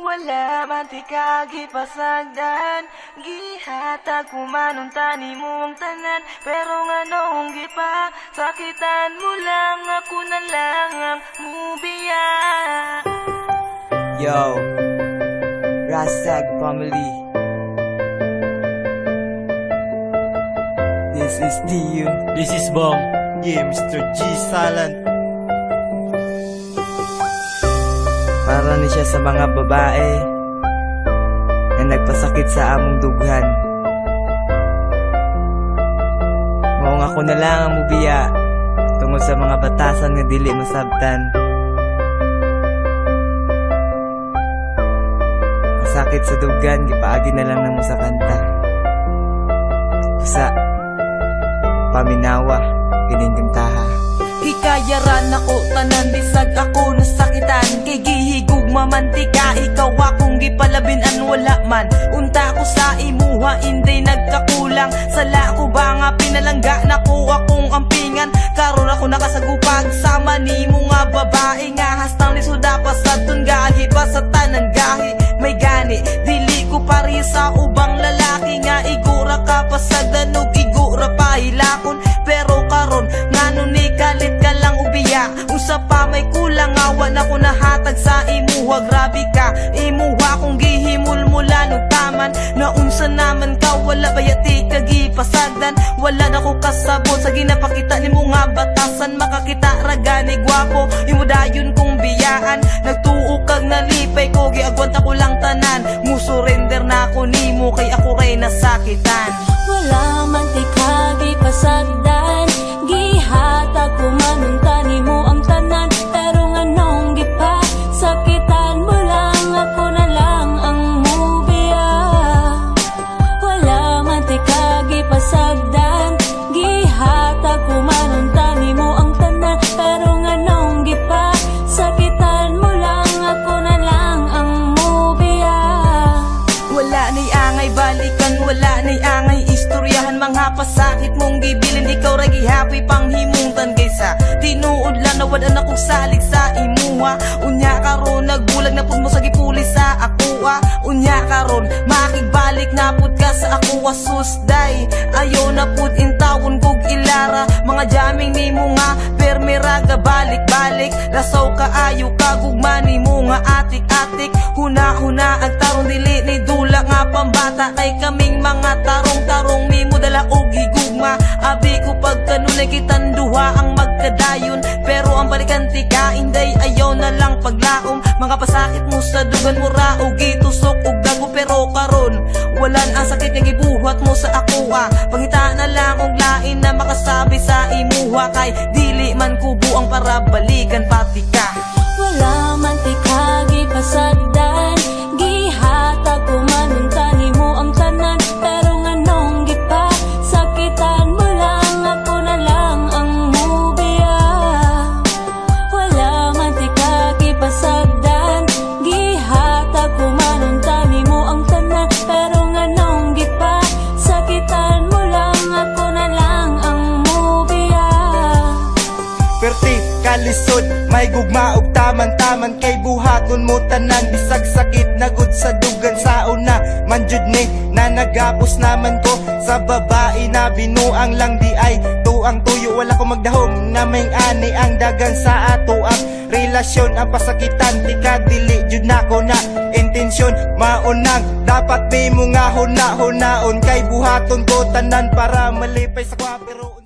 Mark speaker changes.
Speaker 1: Wala man ti kagipasagdan, gihatag kumanon tani mo ang tanan. Pero nga noong gipa, sakitan mo lang, ako na lang ang mubiya.
Speaker 2: Yo, Rasag family, this is Dio.
Speaker 3: This is Bong.
Speaker 4: Yeah, Mr. G Silent.
Speaker 2: Para ni siya sa mga babae na nagpasakit sa among dughan. Maong ako na lang ang mubiya tungod sa mga batasan nga dili masabtan. Masakit sa dughan, gipaagi na lang namo sa kanta. Pusa, paminawa, kining kantaha.
Speaker 1: Hikayaran ako tanan, bisag ako nasakitan. Kay gihigug mamantika, ikaw akong gipalabinan. Wala man, unta ko sa imuha, hindi nagkakulang. Sala ko ba nga pinalangga, nako akong ampingan. Karon ako nakasagupag, sama ni mo nga babae. Nga hastang lisuda pa sa gahi pa sa tanan gahi. May gani, dili ko pari sa ubang lalaki. Nga igura ka pa sa danog, igura pa hilakon. Pero karon, ngano ni kalit ka lang ubiya. Usa pa may kulang, awa na ko nahatag sa imuha. Grabe ka, imuha kong gihimul-mulan o taman. Naunsa naman ka, wala bayati kagipasagdan. Wala na ko kasabot sa ginapakita ni mo nga batasan. Makakita ragani gwapo, imudayon kong biyaan. Nagtuo kag nalipay ko, giagwanta ko lang tanan. Musurrender na ako nimo, kay ako ray nasakitan.
Speaker 5: Wala man ti kagipasagdan, gihatag kumanon tani mo ang tanan. Pero nga nung gipa, sakitan mo lang, ako na lang ang mubiya. Wala man ti kagipasagdan, gihatag kumanon tani mo ang tanan. Pero nga nung gipa, sakitan mo lang, ako na lang ang mubiya.
Speaker 1: Wala na'y angay balikan, wala na'y angay istoryahan. Mga pasakit mong gibilin, ikaw ra gihapoy panghimuntan. Kaysa tinuod lang na wala na kong salig sa imuha. Unya karon nagbulag na pud mo sa gipuli sa akuha. Unya karon makigbalik na pud ka sa akuha. Susday ayo na pud intawon kog ilara. Mga jaming nimo nga permiraga balik-balik. Lasaw ka ayo ka gugma nimo nga atik-atik. Huna-huna ang tarong dili ni dula nga pambata. Kay kaming mga tarong-tarong mimo dala og higugma. Abi ko pagkanunay kitanduha ang magkadayon. Pero ang balikan tiga inday ayaw na lang paglaom. Mga pasakit mo sa dugan mo ra og gitusok og dago. Pero karon walan ang sakit nga gibuhat mo sa akuha. Pangita na lang og lain na makasabi sa imuha. Kay dili man kubo ang para balikan pati ka.
Speaker 5: Wala man ti kagipasagdan, gihatag kumanon tani mo ang tanan. Pero nga nung gipa, sakitan mo lang, ako na lang ang mubiya. Wala man ti kagipasagdan, gihatag kumanon tani mo ang tanan. Pero nga nung gipa, sakitan mo lang, ako na lang ang mubiya.
Speaker 4: Perti, kalisod, may gugma og taman-taman. Kay buhaton mo tanan, bisag sakit na gud sa dugan. Sa una, manjud ni na nagapos naman ko. Sa babae na binuang lang di ay tuang tuyo. Wala ko magdahom na may ani ang dagan sa ato ang relasyon. Ang pasakitan, di ka dili jud nako na intensyon. Maunang dapat di mo nga huna-hunaon. Kay buhaton ko tanan para malipay sa kwa. Pero